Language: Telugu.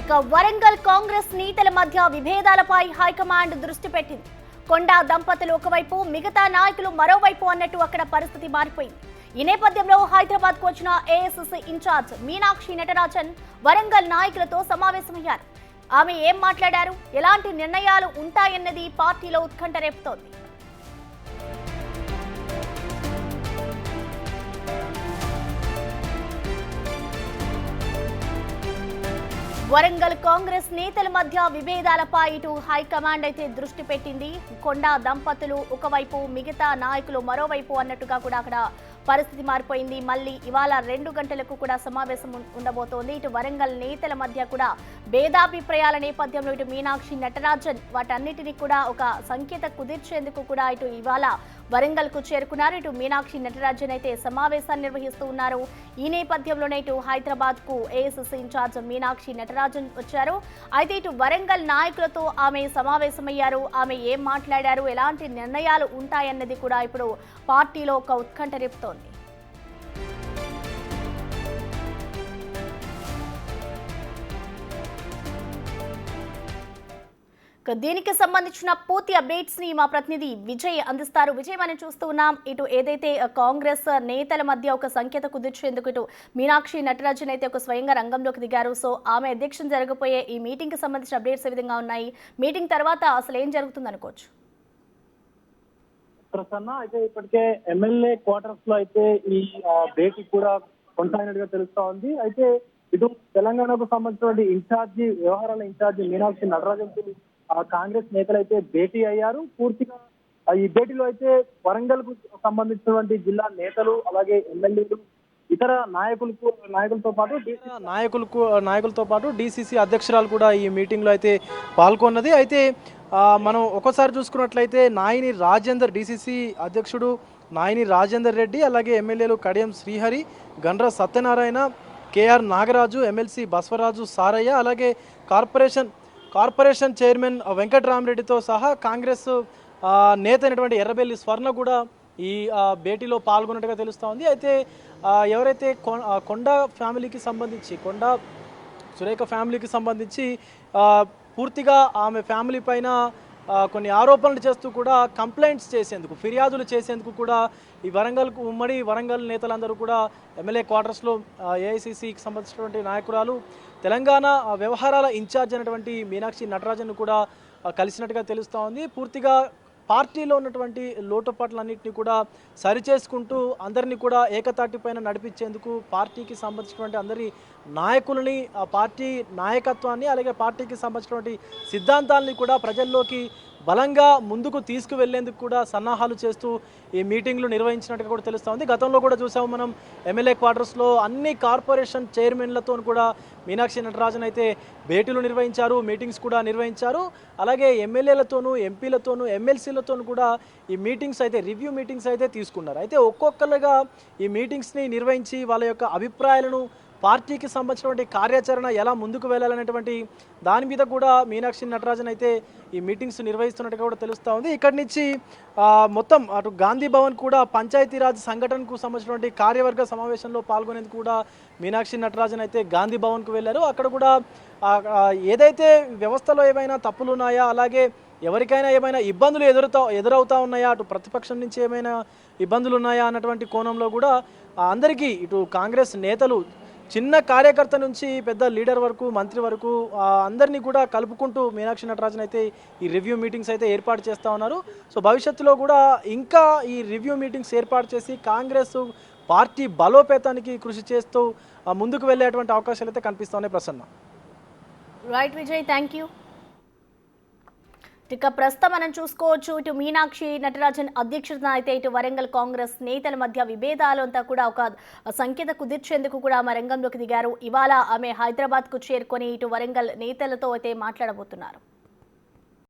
ఇక వరంగల్ కాంగ్రెస్ నేతల మధ్య విభేదాలపై హైకమాండ్ దృష్టి పెట్టింది. కొండా దంపతులు ఒకవైపు, మిగతా నాయకులు మరోవైపు అన్నట్టు అక్కడ పరిస్థితి మారిపోయింది. ఈ నేపథ్యంలో హైదరాబాద్ కు వచ్చిన ఏఐసీసీ ఇన్ఛార్జ్ మీనాక్షి నటరాజన్ వరంగల్ నాయకులతో సమావేశమయ్యారు. ఆమె ఏం మాట్లాడారు, ఎలాంటి నిర్ణయాలు ఉంటాయన్నది పార్టీలో ఉత్కంఠ రేపుతోంది. వరంగల్ కాంగ్రెస్ నేతల మధ్య విభేదాలపై ఇటు హైకమాండ్ అయితే దృష్టి పెట్టింది. కొండా దంపతులు ఒకవైపు, మిగతా నాయకులు మరోవైపు అన్నట్టుగా కూడా అక్కడ పరిస్థితి మారిపోయింది. మళ్ళీ ఇవాళ 2 గంటలకు కూడా సమావేశం ఉండబోతోంది. ఇటు వరంగల్ నేతల మధ్య కూడా భేదాభిప్రాయాల నేపథ్యంలో ఇటు మీనాక్షి నటరాజన్ వాటన్నిటినీ కూడా ఒక సంకేత కుదిర్చేందుకు కూడా ఇటు ఇవాళ వరంగల్ కు చేరుకున్నారు. ఇటు మీనాక్షి నటరాజన్ అయితే సమావేశాన్ని నిర్వహిస్తూ ఉన్నారు. ఈ నేపథ్యంలోనే ఇటు హైదరాబాద్ కు ఏఐసీసీ ఇన్ఛార్జ్ మీనాక్షి నటరాజన్ వచ్చారు. అయితే ఇటు వరంగల్ నాయకులతో ఆమె సమావేశమయ్యారు. ఆమె ఏం మాట్లాడారు, ఎలాంటి నిర్ణయాలు ఉంటాయన్నది కూడా ఇప్పుడు పార్టీలో ఒక ఉత్కంఠ రేపుతోంది. దీనికి సంబంధించిన పూర్తి అప్డేట్స్ ని మా ప్రతినిధి విజయ్ అందిస్తారు. విజయ్, మనం చూస్తూ ఉన్నాం ఇటు ఏదైతే కాంగ్రెస్ నేతల మధ్య ఒక సంకేత కుదిర్చేందుకు ఇటు మీనాక్షి నటరాజన్ అయితే ఒక స్వయంగా రంగంలోకి దిగారు. సో ఆమె అధ్యక్షం జరగబోయే ఈ మీటింగ్ కి సంబంధించిన అప్డేట్స్ ఏ విధంగా ఉన్నాయి, మీటింగ్ తర్వాత అసలు ఏం జరుగుతుంది అనుకోవచ్చు? ప్రసన్న, అయితే ఇప్పటికే ఎమ్మెల్యే క్వార్టర్స్ లో అయితే ఈ భేటీ కూడా కొనసాగినట్టుగా తెలుస్తా ఉంది. అయితే ఇటు తెలంగాణకు సంబంధించిన ఇన్ఛార్జి వ్యవహారాల ఇన్ఛార్జి మీనాక్షి నటరాజన్ కాంగ్రెస్ నేతలు అయితే భేటీ అయ్యారు. పూర్తిగా ఈ భేటీలో అయితే వరంగల్ కు సంబంధించినటువంటి జిల్లా నేతలు, అలాగే ఎమ్మెల్యేలు, ఇతర నాయకులతో పాటు డిసిసి అధ్యక్షురాలు కూడా ఈ మీటింగ్ లో అయితే పాల్గొన్నది. అయితే మనం ఒకసారి చూసుకున్నట్లయితే నాయిని రాజేందర్, డిసిసి అధ్యక్షుడు నాయిని రాజేందర్ రెడ్డి, అలాగే ఎమ్మెల్యేలు కడియం శ్రీహరి, గండ్ర సత్యనారాయణ, కేఆర్ నాగరాజు, ఎమ్మెల్సీ బసవరాజు సారయ్య, అలాగే కార్పొరేషన్ చైర్మన్ వెంకటరామరెడ్డితో సహా కాంగ్రెస్ నేత అయినటువంటి ఎర్రబెల్లి స్వర్ణ కూడా ఈ భేటీలో పాల్గొన్నట్టుగా తెలుస్తూ ఉంది. అయితే ఎవరైతే కొండా ఫ్యామిలీకి సంబంధించి, కొండా సురేఖ ఫ్యామిలీకి సంబంధించి పూర్తిగా ఆమె ఫ్యామిలీ పైన కొన్ని ఆరోపణలు చేస్తూ కూడా కంప్లైంట్స్ చేసేందుకు, ఫిర్యాదులు చేసేందుకు కూడా ఈ ఉమ్మడి వరంగల్ నేతలందరూ కూడా ఎమ్మెల్యే క్వార్టర్స్లో ఏఐసీసీకి సంబంధించినటువంటి నాయకురాలు, తెలంగాణ వ్యవహారాల ఇన్ఛార్జ్ అయినటువంటి మీనాక్షి నటరాజన్ కూడా కలిసినట్టుగా తెలుస్తూ ఉంది. పూర్తిగా పార్టీలో ఉన్నటువంటి లోటుపాట్లన్నింటినీ కూడా సరిచేసుకుంటూ అందరినీ కూడా ఏకతాటిపైన నడిపించేందుకు పార్టీకి సంబంధించినటువంటి అందరి నాయకులని, ఆ పార్టీ నాయకత్వాన్ని, అలాగే పార్టీకి సంబంధించినటువంటి సిద్ధాంతాలని కూడా ప్రజల్లోకి బలంగా ముందుకు తీసుకువెళ్లేందుకు కూడా సన్నాహాలు చేస్తూ ఈ మీటింగ్లు నిర్వహించినట్టుగా కూడా తెలుస్తోంది. గతంలో కూడా చూసాము మనం ఎమ్మెల్యే క్వార్టర్స్లో అన్ని కార్పొరేషన్ చైర్మన్లతో కూడా మీనాక్షి నటరాజన్ అయితే భేటీలు నిర్వహించారు, మీటింగ్స్ కూడా నిర్వహించారు. అలాగే ఎమ్మెల్యేలతోనూ, ఎంపీలతోనూ, ఎమ్మెల్సీలతోనూ కూడా ఈ మీటింగ్స్ అయితే, రివ్యూ మీటింగ్స్ అయితే తీసుకున్నారు. అయితే ఒక్కొక్కరుగా ఈ మీటింగ్స్ని నిర్వహించి వాళ్ళ యొక్క అభిప్రాయాలను, పార్టీకి సంబంధించినటువంటి కార్యాచరణ ఎలా ముందుకు వెళ్ళాలనేటువంటి దాని మీద కూడా మీనాక్షి నటరాజన్ అయితే ఈ మీటింగ్స్ నిర్వహిస్తున్నట్టుగా కూడా తెలుస్తూ ఉంది. ఇక్కడి నుంచి మొత్తం అటు గాంధీ భవన్ కూడా పంచాయతీరాజ్ సంఘటనకు సంబంధించినటువంటి కార్యవర్గ సమావేశంలో పాల్గొనేందుకు కూడా మీనాక్షి నటరాజన్ అయితే గాంధీ భవన్కు వెళ్ళారు. అక్కడ కూడా ఏదైతే వ్యవస్థలో ఏమైనా తప్పులు ఉన్నాయా, అలాగే ఎవరికైనా ఏమైనా ఇబ్బందులు ఎదురవుతా ఉన్నాయా, అటు ప్రతిపక్షం నుంచి ఏమైనా ఇబ్బందులు ఉన్నాయా అన్నటువంటి కోణంలో కూడా అందరికీ ఇటు కాంగ్రెస్ నేతలు, చిన్న కార్యకర్త నుంచి పెద్ద లీడర్ వరకు, మంత్రి వరకు అందరినీ కూడా కలుపుకుంటూ మీనాక్షి నటరాజన్ అయితే ఈ రివ్యూ మీటింగ్స్ అయితే ఏర్పాటు చేస్తూ ఉన్నారు. సో భవిష్యత్తులో కూడా ఇంకా ఈ రివ్యూ మీటింగ్స్ ఏర్పాటు చేసి కాంగ్రెస్ పార్టీ బలోపేతానికి కృషి చేస్తూ ముందుకు వెళ్ళేటువంటి అవకాశాలు అయితే కనిపిస్తూ ఉన్నాయి. Prasanna. Right Vijay, thank you. ఇక ప్రస్తుతం మనం చూసుకోవచ్చు ఇటు మీనాక్షి నటరాజన్ అధ్యక్షతన అయితే ఇటు వరంగల్ కాంగ్రెస్ నేతల మధ్య విభేదాలు అంతా కూడా ఒక సంకేత కుదిర్చేందుకు కూడా ఆమె రంగంలోకి దిగారు. ఇవాళ ఆమె హైదరాబాద్ కు చేరుకొని ఇటు వరంగల్ నేతలతో అయితే మాట్లాడబోతున్నారు.